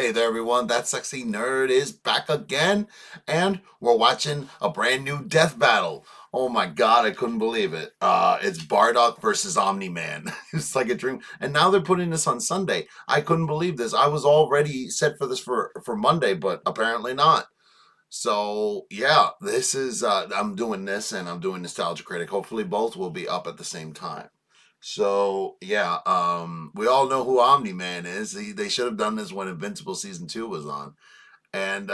Hey there, everyone. That sexy nerd is back again, and we're watching a brand new death battle. Oh my god, I couldn't believe it. It's Bardock versus Omni Man. It's like a dream. And now they're putting this on Sunday. I couldn't believe this. I was already set for this for Monday, but apparently not. So yeah, this is I'm doing this and I'm doing Nostalgia Critic. Hopefully both will be up at the same time. So yeah, we all know who Omni Man is. They should have done this when Invincible season 2 was on, and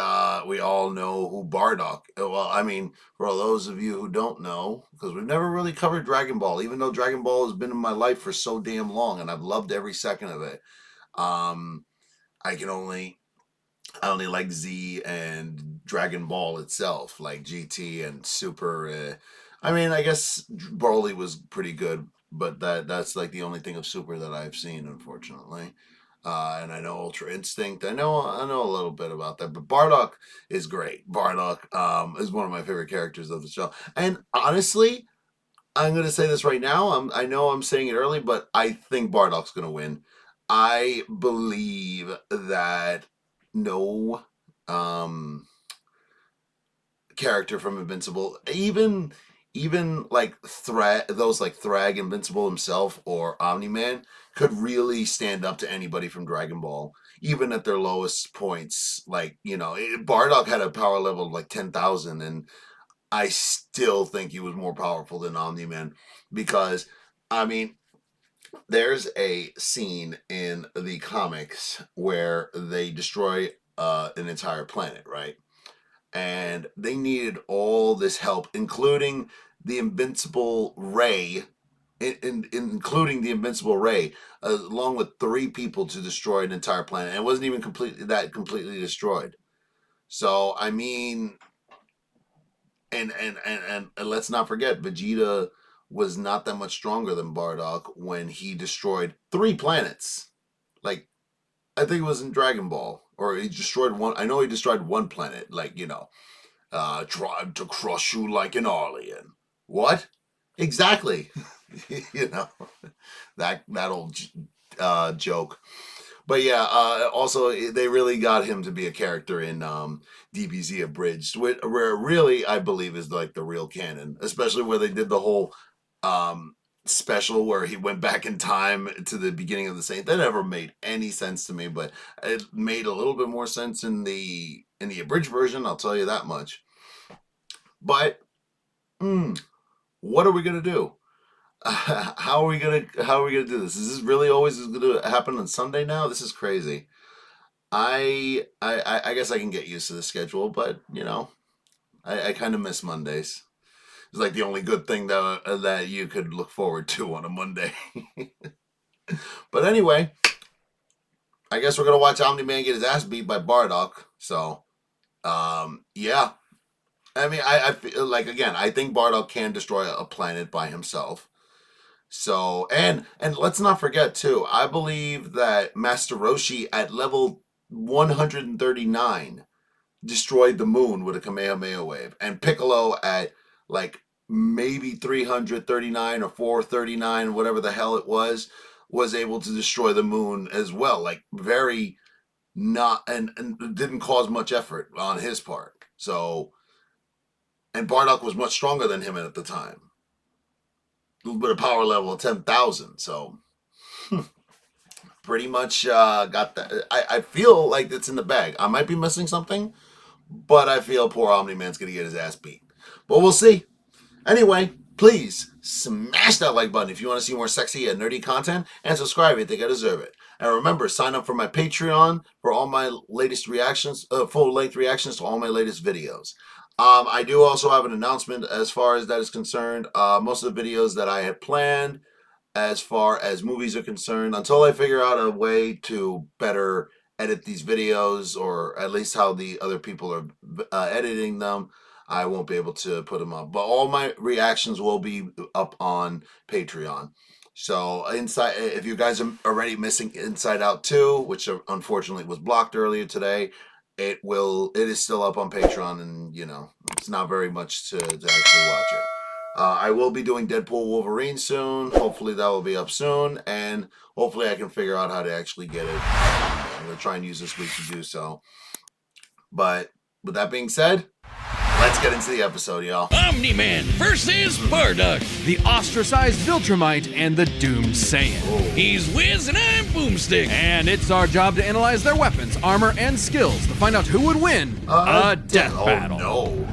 we all know who Bardock. Well, I mean, for all those of you who don't know, because we've never really covered Dragon Ball, even though Dragon Ball has been in my life for so damn long, and I've loved every second of it. Um, I can only I only like Z and Dragon Ball itself, like GT and Super. I mean, I guess Broly was pretty good, but that's like the only thing of Super that I've seen, unfortunately. And I know Ultra Instinct. I know a little bit about that, but Bardock is great. Bardock is one of my favorite characters of the show. And honestly, I'm gonna say this right now. I know I'm saying it early, but I think Bardock's gonna win. I believe that no um character from Invincible, even like Thrag Invincible himself or Omni Man could really stand up to anybody from Dragon Ball, even at their lowest points. Like Bardock had a power level of like 10,000, and I still think he was more powerful than Omni Man because I mean there's a scene in the comics where they destroy an entire planet, right? And they needed all this help, including the invincible Ray, including the invincible Ray, along with three people to destroy an entire planet. And it wasn't even completely destroyed. So I mean, and let's not forget, Vegeta was not that much stronger than Bardock when he destroyed three planets. Like I think it was in Dragon Ball, or he destroyed one. I know he destroyed one planet. Like tried to crush you like an alien. What? Exactly. you know that old joke. But yeah, also they really got him to be a character in DBZ Abridged, where really I believe is like the real canon, especially where they did the whole um, special where he went back in time to the beginning of the Saint. That never made any sense to me, but it made a little bit more sense in the abridged version. I'll tell you that much. But what are we gonna do? How are we gonna do this? Is this really always gonna happen on Sunday now? This is crazy. I guess I can get used to the schedule, but I kind of miss Mondays. It's like the only good thing that you could look forward to on a Monday. But anyway, I guess we're gonna watch Omni Man get his ass beat by Bardock. So yeah. I mean, I feel like again, I think Bardock can destroy a planet by himself. So and let's not forget too. I believe that Master Roshi at level 139 destroyed the moon with a Kamehameha wave, and Piccolo at like maybe 339 or 439, whatever the hell it was able to destroy the moon as well. Like very not and didn't cause much effort on his part. So and Bardock was much stronger than him at the time, with a power level of 10,000. So pretty much got that. I feel like it's in the bag. I might be missing something, but I feel poor Omni Man's gonna get his ass beat. But we'll see. Anyway, please smash that like button if you want to see more sexy and nerdy content, and subscribe if you think I deserve it. And remember, sign up for my Patreon for all my latest reactions, full-length reactions to all my latest videos. I do also have an announcement as far as that is concerned. Most of the videos that I had planned as far as movies are concerned, until I figure out a way to better edit these videos, or at least how the other people are editing them, I won't be able to put them up. But all my reactions will be up on Patreon. So inside, if you guys are already missing Inside Out 2, which unfortunately was blocked earlier today, it is still up on Patreon, and it's not very much to actually watch it. I will be doing Deadpool Wolverine soon. Hopefully that will be up soon, and hopefully I can figure out how to actually get it I'm going to try and use this week to do so. But with that being said, let's get into the episode, y'all. Omni-Man versus Bardock. The ostracized Viltrumite and the doomed Saiyan. He's Wiz and I'm Boomstick. And it's our job to analyze their weapons, armor, and skills to find out who would win a death battle. No.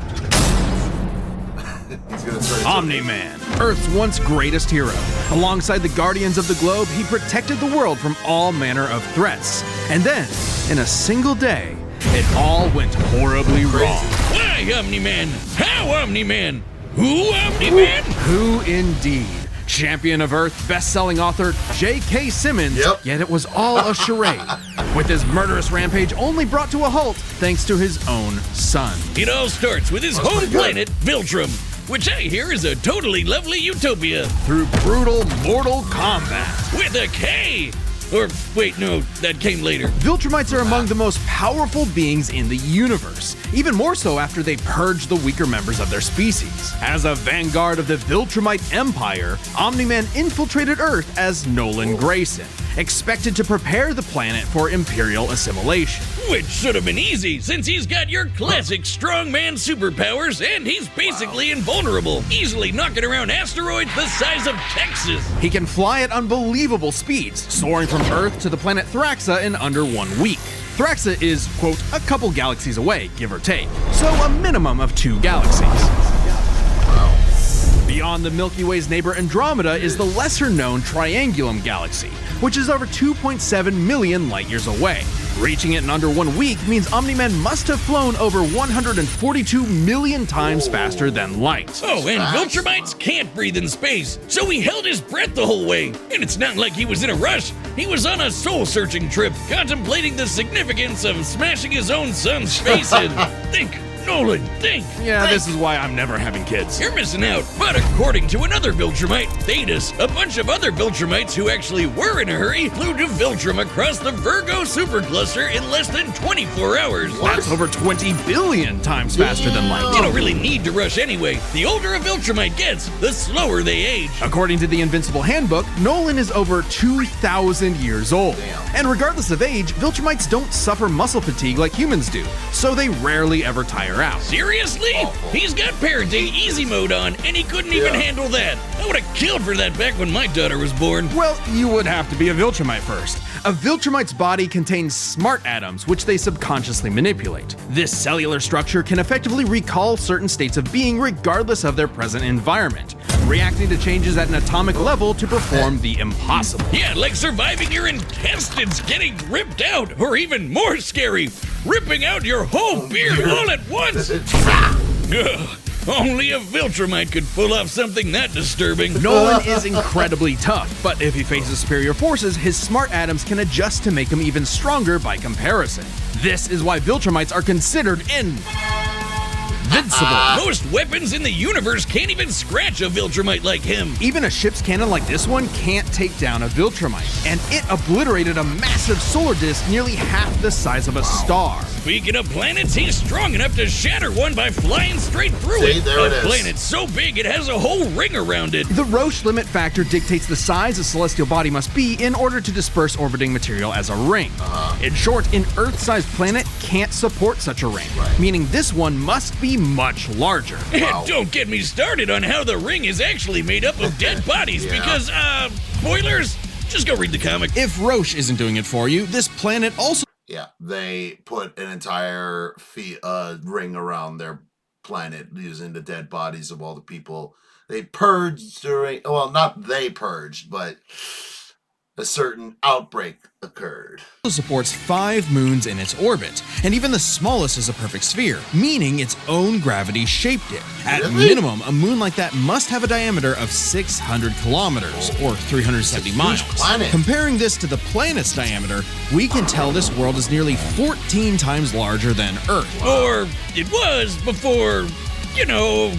He's gonna turn Omni-Man, Earth's once greatest hero. Alongside the Guardians of the Globe, he protected the world from all manner of threats. And then, in a single day, it all went horribly wrong. Why Omni-Man? How Omni-Man? Who Omni-Man? Who indeed? Champion of Earth, best-selling author J.K. Simmons, yet it was all a charade, with his murderous rampage only brought to a halt thanks to his own son. It all starts with his home planet, Viltrum, which I hear is a totally lovely utopia. Through brutal, mortal combat. With a K! Or, wait, no, that came later. Viltrumites are among the most powerful beings in the universe, even more so after they purge the weaker members of their species. As a vanguard of the Viltrumite Empire, Omni-Man infiltrated Earth as Nolan Grayson, expected to prepare the planet for Imperial assimilation. Which should have been easy, since he's got your classic strongman superpowers and he's basically invulnerable, easily knocking around asteroids the size of Texas. He can fly at unbelievable speeds, soaring from Earth to the planet Thraxa in under 1 week. Thraxa is, quote, a couple galaxies away, give or take, so a minimum of 2 galaxies. Beyond the Milky Way's neighbor Andromeda is the lesser-known Triangulum Galaxy, which is over 2.7 million light-years away. Reaching it in under 1 week means Omni-Man must have flown over 142 million times faster than light. Oh, and Viltrumites can't breathe in space, so he held his breath the whole way. And it's not like he was in a rush. He was on a soul-searching trip, contemplating the significance of smashing his own son's face in. Think, Nolan, think. Yeah, this is why I'm never having kids. You're missing out. But according to another Viltrumite, Thetis, a bunch of other Viltrumites who actually were in a hurry flew to Viltrum across the Virgo supercluster in less than 24 hours. That's over 20 billion times faster than light. You don't really need to rush anyway. The older a Viltrumite gets, the slower they age. According to the Invincible Handbook, Nolan is over 2,000 years old. And regardless of age, Viltrumites don't suffer muscle fatigue like humans do, so they rarely ever tire out. Seriously? He's got parenting easy mode on, and he couldn't even handle that. I would have killed for that back when my daughter was born. Well, you would have to be a Viltrumite first. A Viltrumite's body contains smart atoms, which they subconsciously manipulate. This cellular structure can effectively recall certain states of being regardless of their present environment, reacting to changes at an atomic level to perform the impossible. Yeah, like surviving your intestines getting ripped out, or even more scary, ripping out your whole beard all at once. Ugh, only a Viltrumite could pull off something that disturbing. Nolan is incredibly tough, but if he faces superior forces, his smart atoms can adjust to make him even stronger by comparison. This is why Viltrumites are considered invincible. Most weapons in the universe can't even scratch a Viltrumite like him. Even a ship's cannon like this one can't take down a Viltrumite, and it obliterated a massive solar disk nearly half the size of a star. Speaking of planets, he's strong enough to shatter one by flying straight through it. There it A is. planet so big it has a whole ring around it. The Roche limit factor dictates the size a celestial body must be in order to disperse orbiting material as a ring. In short, an Earth-sized planet can't support such a ring, meaning this one must be much larger. And don't get me started on how the ring is actually made up of dead bodies because, spoilers? Just go read the comic. If Roche isn't doing it for you, this planet also... Yeah, they put an entire ring around their planet using the dead bodies of all the people they purged during, well, not they purged, but a certain outbreak occurred. supports 5 moons in its orbit, and even the smallest is a perfect sphere, meaning its own gravity shaped it. At minimum, a moon like that must have a diameter of 600 kilometers, or 370 miles. Comparing this to the planet's diameter, we can tell this world is nearly 14 times larger than Earth. Or it was before, you know,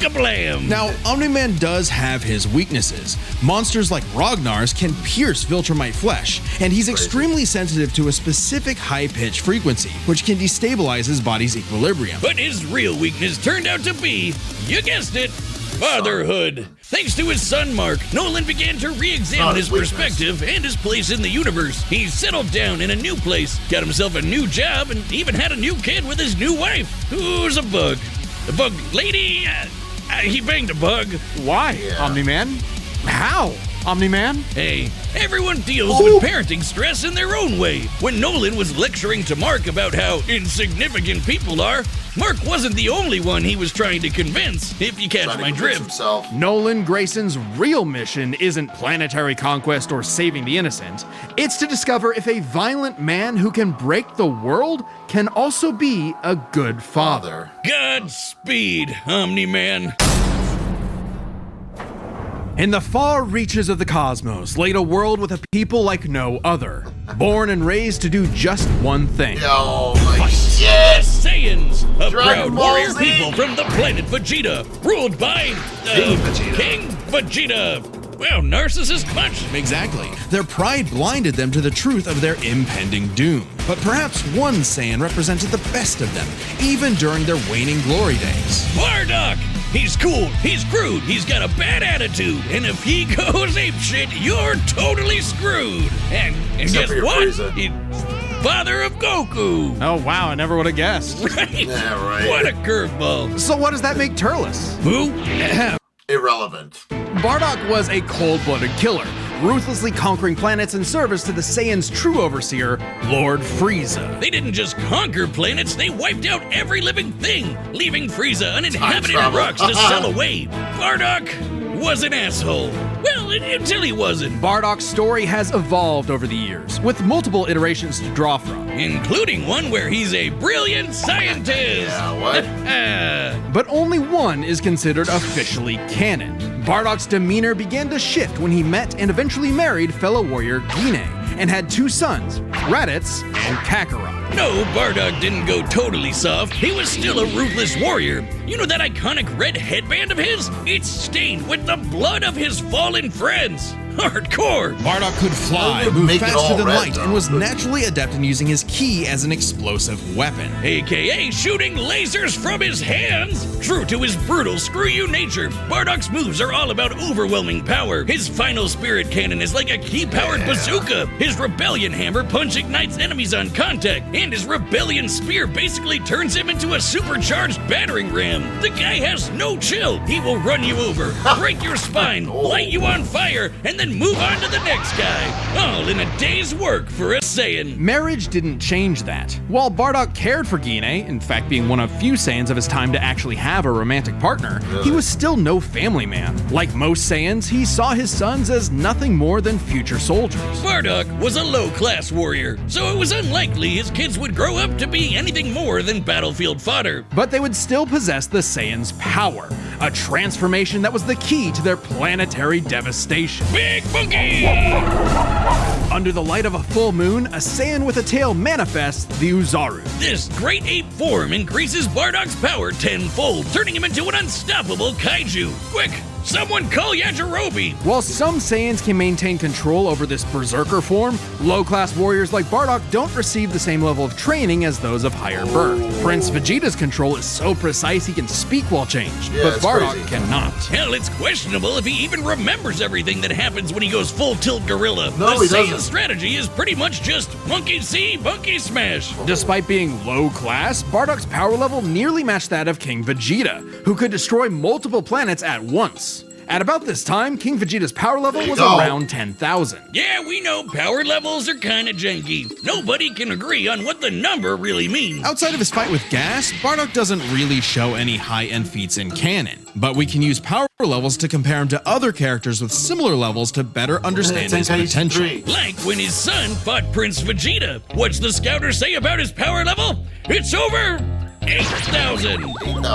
kablam. Now, Omni-Man does have his weaknesses. Monsters like Ragnar's can pierce Viltrumite flesh, and he's extremely sensitive to a specific high-pitched frequency, which can destabilize his body's equilibrium. But his real weakness turned out to be, you guessed it, Fatherhood. Thanks to his son Mark, Nolan began to re-examine Not his his weakness. perspective and his place in the universe. He settled down in a new place, got himself a new job, and even had a new kid with his new wife, who's a bug. The bug lady, he banged a bug. Why, Yeah. Omni-Man? How, Omni-Man? Hey, everyone deals with parenting stress in their own way. When Nolan was lecturing to Mark about how insignificant people are, Mark wasn't the only one he was trying to convince, if you catch Trying to my convince drift. himself. Nolan Grayson's real mission isn't planetary conquest or saving the innocent. It's to discover if a violent man who can break the world can also be a good father. Godspeed, Omni-Man. In the far reaches of the cosmos laid a world with a people like no other, born and raised to do just one thing. Oh my The shit! Saiyans, a Dragon proud Ball warrior Z. people from the planet Vegeta, ruled by King Vegeta. King Vegeta. Wow, narcissist much. Exactly. Their pride blinded them to the truth of their impending doom. But perhaps one Saiyan represented the best of them, even during their waning glory days. Bardock! He's cool, he's crude, he's got a bad attitude, and if he goes apeshit, you're totally screwed. And Except guess for your what? Frieza. He's father of Goku. Oh wow, I never would have guessed. Right? Yeah, right. What a curveball. So what does that make Turles? Who? Irrelevant. Bardock was a cold-blooded killer, ruthlessly conquering planets in service to the Saiyans' true overseer, Lord Frieza. They didn't just conquer planets, they wiped out every living thing, leaving Frieza uninhabited travel. rocks to sell away. Bardock was an asshole. Well, until he wasn't. Bardock's story has evolved over the years, with multiple iterations to draw from. Including one where he's a brilliant scientist. Yeah, what? But only one is considered officially canon. Bardock's demeanor began to shift when he met and eventually married fellow warrior Guinea, and had two sons, Raditz and Kakarot. No, Bardock didn't go totally soft. He was still a ruthless warrior. You know that iconic red headband of his? It's stained with the blood of his fallen friends. Hardcore. Bardock could fly, They would move make it faster all than red, light, though. and was naturally adept in using his ki as an explosive weapon. AKA shooting lasers from his hands. True to his brutal screw you nature, Bardock's moves are all about overwhelming power. His final spirit cannon is like a ki-powered bazooka. His rebellion hammer punch ignites enemies on contact, and his rebellion spear basically turns him into a supercharged battering ram. The guy has no chill. He will run you over, break your spine, light you on fire, and then move on to the next guy. All in a day's work for a Saiyan. Marriage didn't change that. While Bardock cared for Guinea, in fact being one of few Saiyans of his time to actually have a romantic partner, he was still no family man. Like most Saiyans, he saw his sons as nothing more than future soldiers. Bardock was a low-class warrior, so it was unlikely his kids would grow up to be anything more than battlefield fodder. But they would still possess the Saiyans' power, a transformation that was the key to their planetary devastation. Big Monkey! Under the light of a full moon, a Saiyan with a tail manifests the Uzaru. This great ape form increases Bardock's power tenfold, turning him into an unstoppable kaiju. Quick, someone call Yajirobe! While some Saiyans can maintain control over this berserker form, low-class warriors like Bardock don't receive the same level of training as those of higher birth. Prince Vegeta's control is so precise he can speak while changed, Yeah, but it's Bardock crazy. cannot. Hell, it's questionable if he even remembers everything that happens when he goes full tilt gorilla. No, the he Saiyan doesn't. strategy is pretty much just monkey see, monkey smash. Despite being low class, Bardock's power level nearly matched that of King Vegeta, who could destroy multiple planets at once. At about this time, King Vegeta's power level was go. around 10,000. Yeah, we know power levels are kinda janky. Nobody can agree on what the number really means. Outside of his fight with Gas, Bardock doesn't really show any high-end feats in canon, but we can use power levels to compare him to other characters with similar levels to better understand his Tenkaichi potential. 3. Like when his son fought Prince Vegeta. What's the scouter say about his power level? It's over 8,000.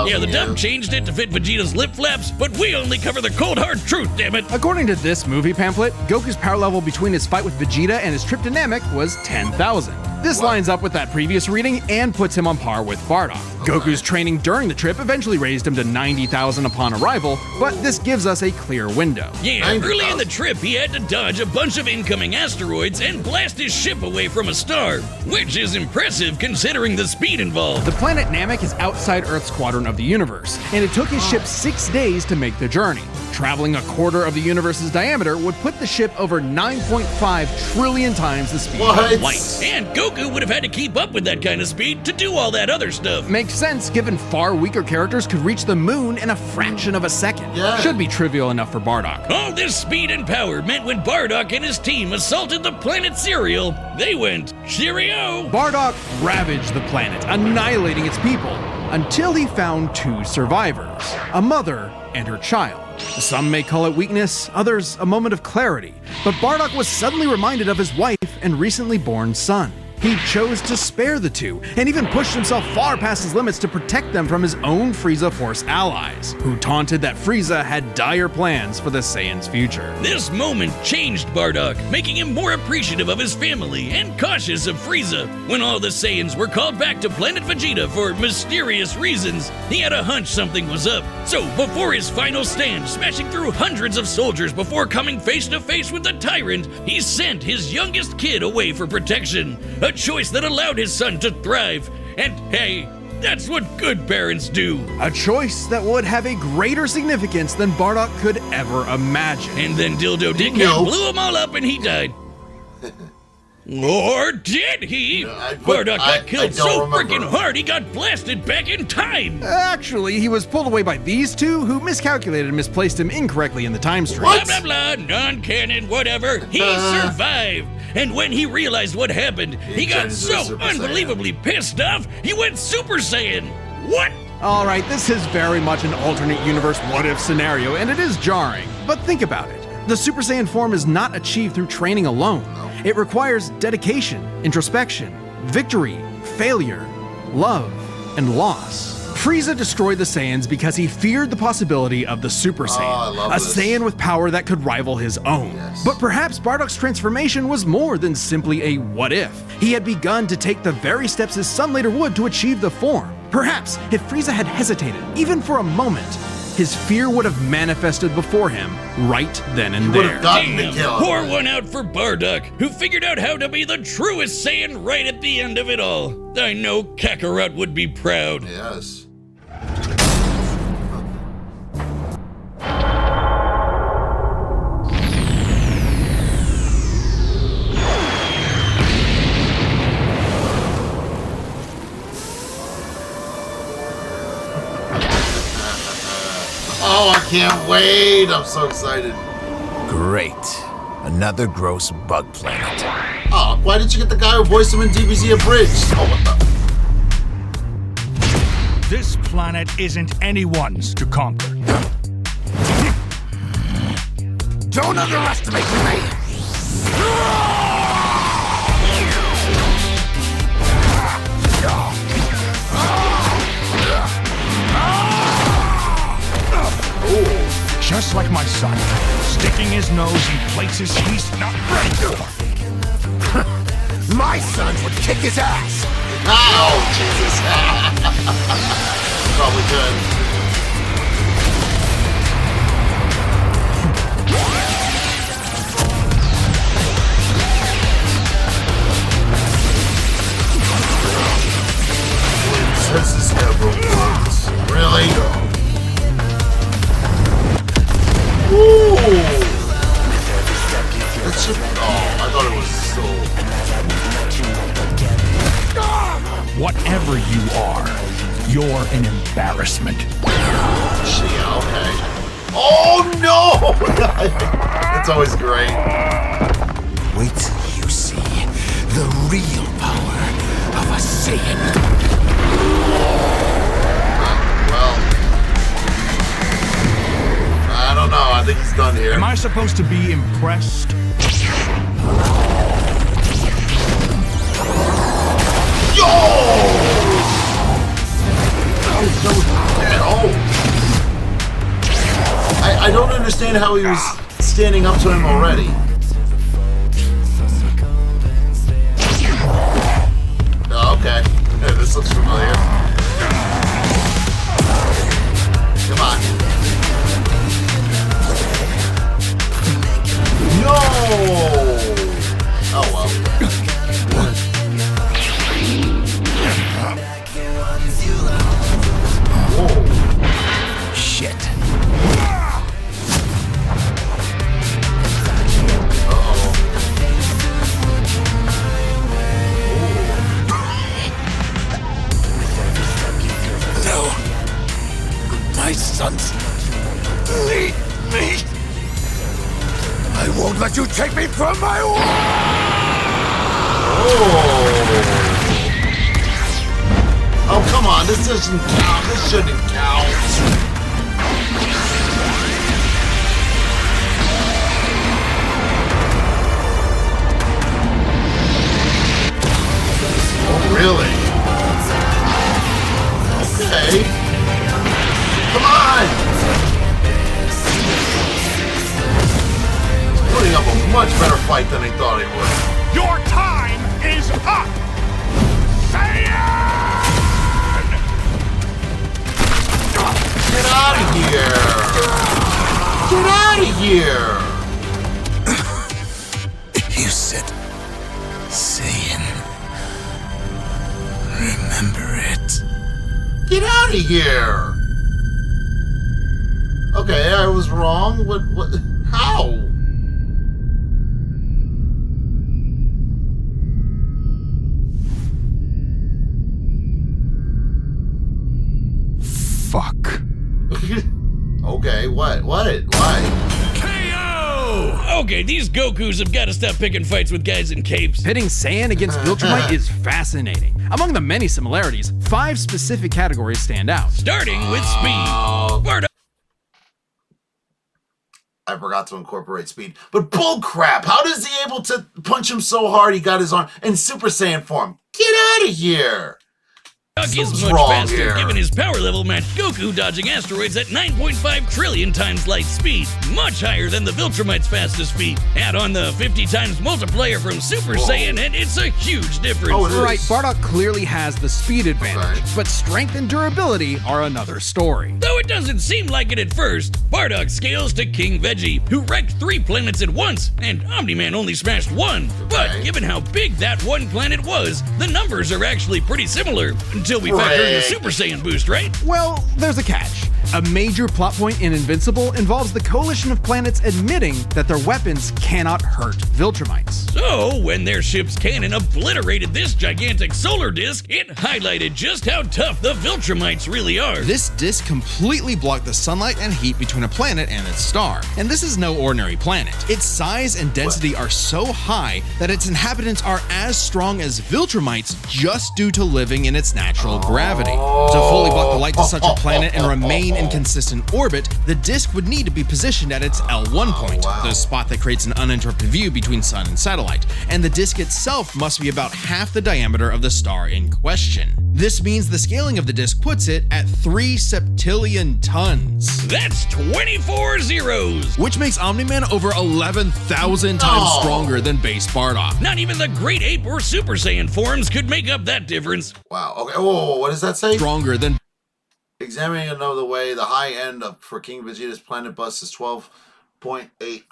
Yeah, the dub changed it to fit Vegeta's lip flaps, but we only cover the cold hard truth, damn it. According to this movie pamphlet, Goku's power level between his fight with Vegeta and his trip to Namek was 10,000. This lines up with that previous reading and puts him on par with Bardock. Goku's training during the trip eventually raised him to 90,000 upon arrival, but this gives us a clear window. Yeah, early in the trip, he had to dodge a bunch of incoming asteroids and blast his ship away from a star, which is impressive considering the speed involved. The planet Namek is outside Earth's quadrant of the universe, and it took his ship 6 days to make the journey. Traveling a quarter of the universe's diameter would put the ship over 9.5 trillion times the speed of light. And Goku would have had to keep up with that kind of speed to do all that other stuff. Makes sense, given far weaker characters could reach the moon in a fraction of a second. Yeah. Should be trivial enough for Bardock. All this speed and power meant when Bardock and his team assaulted the planet Cereal, they went, cheerio! Bardock ravaged the planet, annihilating its people, until he found 2 survivors, a mother and her child. Some may call it weakness, others a moment of clarity, but Bardock was suddenly reminded of his wife and recently born son. He chose to spare the 2, and even pushed himself far past his limits to protect them from his own Frieza Force allies, who taunted that Frieza had dire plans for the Saiyans' future. This moment changed Bardock, making him more appreciative of his family and cautious of Frieza. When all the Saiyans were called back to planet Vegeta for mysterious reasons, he had a hunch something was up. So before his final stand, smashing through hundreds of soldiers before coming face to face with the tyrant, he sent his youngest kid away for protection. A choice that allowed his son to thrive. And hey, that's what good parents do. A choice that would have a greater significance than Bardock could ever imagine. And then Dildo Dickhead blew them all up and he died. Or did he? Bardock got killed so freaking hard he got blasted back in time. Actually, he was pulled away by these 2 who miscalculated and misplaced him incorrectly in the time stream. Blah, blah, blah, non-canon, whatever. He survived. And when he realized what happened, he got so unbelievably pissed off, he went Super Saiyan. What? Alright, this is very much an alternate universe what-if scenario, and it is jarring. But think about it. The Super Saiyan form is not achieved through training alone. It requires dedication, introspection, victory, failure, love, and loss. Frieza destroyed the Saiyans because he feared the possibility of the Super Saiyan, a Saiyan with power that could rival his own. But perhaps Bardock's transformation was more than simply a what-if. He had begun to take the very steps his son later would to achieve the form. Perhaps if Frieza had hesitated, even for a moment, his fear would have manifested before him right then and there. Pour one out for Bardock, who figured out how to be the truest Saiyan right at the end of it all. I know Kakarot would be proud. Yes. Oh, I can't wait! I'm so excited. Great. Another gross bug planet. Oh, why didn't you get the guy who voiced him in DBZ Abridged? Oh, what the? This planet isn't anyone's to conquer. Don't underestimate me! Just like my son, sticking his nose in places he's not ready for. My sons would kick his ass! Oh, Jesus! Probably good. Princess never works. Really? Ooh! That shit, oh, I thought it was so... Whatever you are, you're an embarrassment. Yeah, okay. Oh no! It's always great. Wait till you see the real power of a Saiyan. Well, I don't know. I think he's done here. Am I supposed to be impressed? Yo! Oh! I don't understand how he was standing up to him already. Oh, okay. Yeah, this looks familiar. sons. Lead me. I won't let you take me from my word. Oh, come on, this doesn't count. This shouldn't count. Oh, really? Okay. Come on! Putting up a much better fight than I thought he would. Your time is up! Get out of here! Get out of here! You said Saiyan. Remember it. Get out of here! Okay, I was wrong. What, how? Fuck. Okay, what? Why? KO! Okay, these Gokus have got to stop picking fights with guys in capes. Pitting Saiyan against Viltrumite is fascinating. Among the many similarities, 5 specific categories stand out. Starting with speed. Bardock I forgot to incorporate speed. But bull crap! How does he able to punch him so hard he got his arm in Super Saiyan form? Get out of here! is Something's much wrong faster, here. given his power level matched Goku dodging asteroids at 9.5 trillion times light speed, much higher than the Viltrumite's fastest speed. Add on the 50 times multiplier from Super Saiyan, and it's a huge difference. Oh, it is. Right, Bardock clearly has the speed advantage, Okay. but strength and durability are another story. Though it doesn't seem like it at first, Bardock scales to King Veggie, who wrecked 3 planets at once, and Omni-Man only smashed 1. But Okay. given how big that one planet was, the numbers are actually pretty similar, until we factor in the Frick. Super Saiyan boost, right? Well, there's a catch. A major plot point in Invincible involves the coalition of planets admitting that their weapons cannot hurt Viltrumites. So, when their ship's cannon obliterated this gigantic solar disk, it highlighted just how tough the Viltrumites really are. This disk completely blocked the sunlight and heat between a planet and its star. And this is no ordinary planet. Its size and density are so high that its inhabitants are as strong as Viltrumites just due to living in its natural gravity. To fully block the light to such a planet and remain in consistent orbit, the disk would need to be positioned at its L1 point, the spot that creates an uninterrupted view between sun and satellite, and the disk itself must be about half the diameter of the star in question. This means the scaling of the disk puts it at 3 septillion tons, That's 24 zeros! which makes Omni-Man over 11,000 times No. stronger than base Bardock. Not even the Great Ape or Super Saiyan forms could make up that difference. Wow. Okay. Whoa, what does that say? Stronger than Examining another way, the high end for King Vegeta's planet bus is 12.8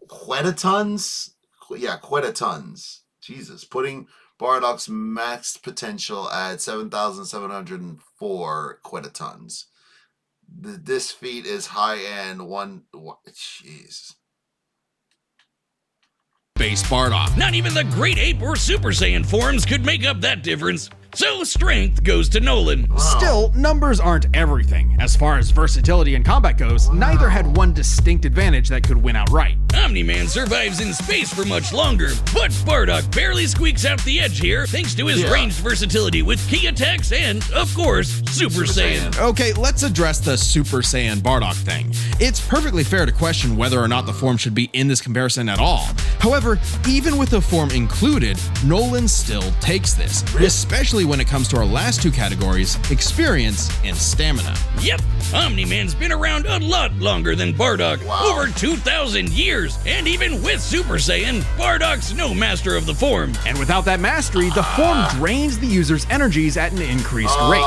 quintatons. Yeah, quintatons. Jesus, putting Bardock's max potential at 7,704 quintatons. This feat is high end. Jeez. base Bardock. Not even the Great Ape or Super Saiyan forms could make up that difference. So strength goes to Nolan. Still, numbers aren't everything. As far as versatility in combat goes, neither had one distinct advantage that could win outright. Omni-Man survives in space for much longer, but Bardock barely squeaks out the edge here thanks to his ranged versatility with key attacks and, of course, Super Saiyan. Okay, let's address the Super Saiyan Bardock thing. It's perfectly fair to question whether or not the form should be in this comparison at all. However, even with the form included, Nolan still takes this, especially when it comes to our last two categories, experience and stamina. Yep, Omni-Man's been around a lot longer than Bardock, over 2,000 years, and even with Super Saiyan, Bardock's no master of the form. And without that mastery, the form drains the user's energies at an increased rate,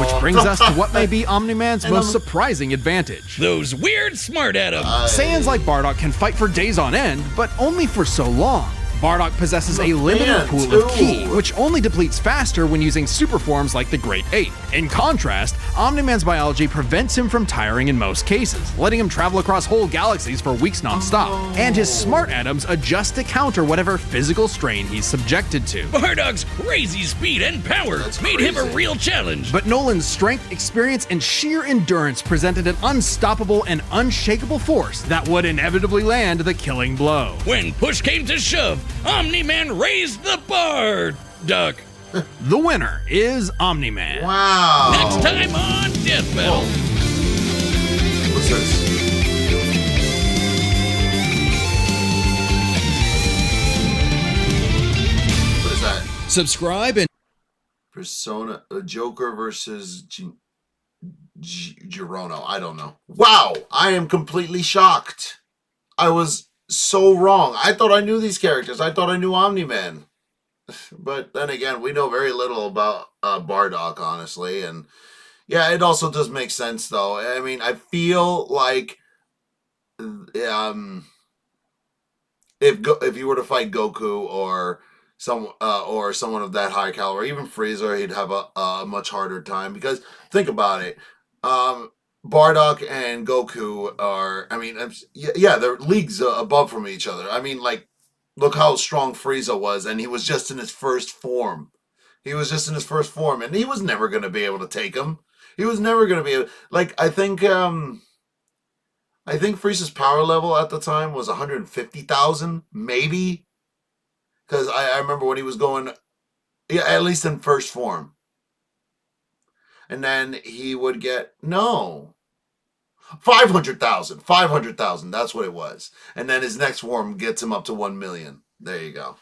which brings us to what may be Omni-Man's most surprising advantage. Those weird smart atoms. Saiyans like Bardock can fight for days on end, but only for so long. Bardock possesses a limited Man, pool of ki, too. which only depletes faster when using super forms like the Great Ape. In contrast, Omni-Man's biology prevents him from tiring in most cases, letting him travel across whole galaxies for weeks non-stop, and his smart atoms adjust to counter whatever physical strain he's subjected to. Bardock's crazy speed and power That's made him a crazy. real challenge. But Nolan's strength, experience, and sheer endurance presented an unstoppable and unshakable force that would inevitably land the killing blow. When push came to shove, Omni-Man raised the Bardock. The winner is Omni-Man. Wow. Next time on Death Battle. What's this? What is that? Subscribe and Persona, Joker versus Gerono. I don't know. Wow, I am completely shocked. I was so wrong. I thought I knew these characters. I thought I knew Omni-Man. But then again, we know very little about Bardock, honestly. And yeah, it also does make sense, though. I mean, I feel like if you were to fight Goku or someone of that high caliber, even Frieza, he'd have a much harder time, because think about it. Bardock and Goku are, I mean, yeah, they're leagues above from each other. I mean, like, look how strong Frieza was, and he was just in his first form. He was just in his first form, and he was never going to be able to take him. He was never going to be able, like, I think Frieza's power level at the time was 150,000, maybe. Because I remember when he was going, yeah, at least in first form. And then he would get, no, 500,000. 500,000, that's what it was. And then his next form gets him up to 1 million. There you go.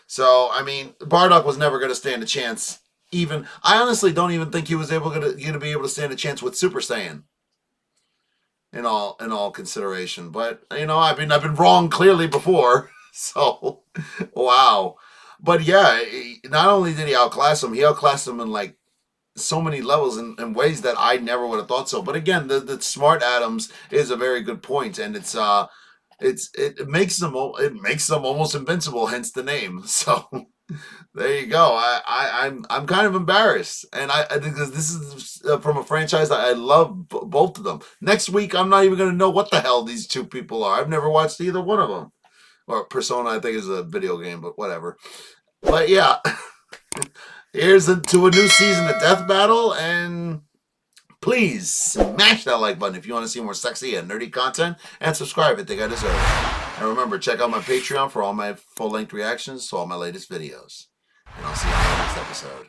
So, I mean, Bardock was never going to stand a chance. Even, I honestly don't even think he was going to be able to stand a chance with Super Saiyan. In all consideration, but you know, I've been wrong clearly before. So, wow. But yeah, not only did he outclass him, he outclassed him in like so many levels in ways that I never would have thought so. But again, the smart atoms is a very good point, and it makes them almost invincible, hence the name. So there you go. I'm kind of embarrassed, and because this is from a franchise that I love both of them. Next week, I'm not even going to know what the hell these two people are. I've never watched either one of them. Or Persona, I think, is a video game, but whatever. But yeah, here's to a new season of Death Battle, and please smash that like button if you want to see more sexy and nerdy content, and subscribe if you think I deserve it. And remember, check out my Patreon for all my full-length reactions to all my latest videos. And I'll see you on the next episode.